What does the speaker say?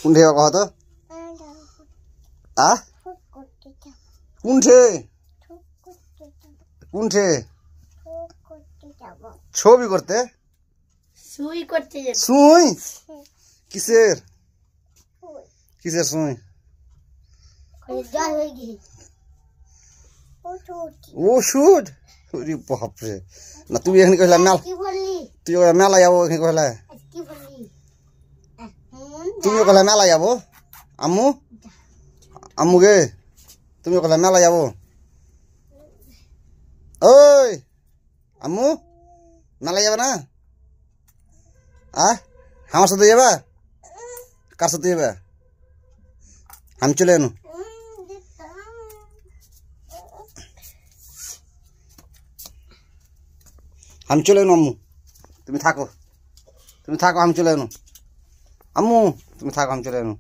कुंठे कह तो आ कुंठे कुंठे छो भी करते सुई करते सुई किसेर किसेर सुई ओ शूट अरे बाप रे ना तू एखन कहला मेल तू मेला जाबो एखन कहला तुम कहला मेला जाबो अम्मू अम्मू गे तुम कहला मेला जाबो ओए अम्मू मेला जाबा ना आ हमार साथे जाबा कार साथे जाबा हम चले एनु हम चले एनु अम्मू तुम थाको हम चले एनु अम्मू तुम थाको हम चले एनु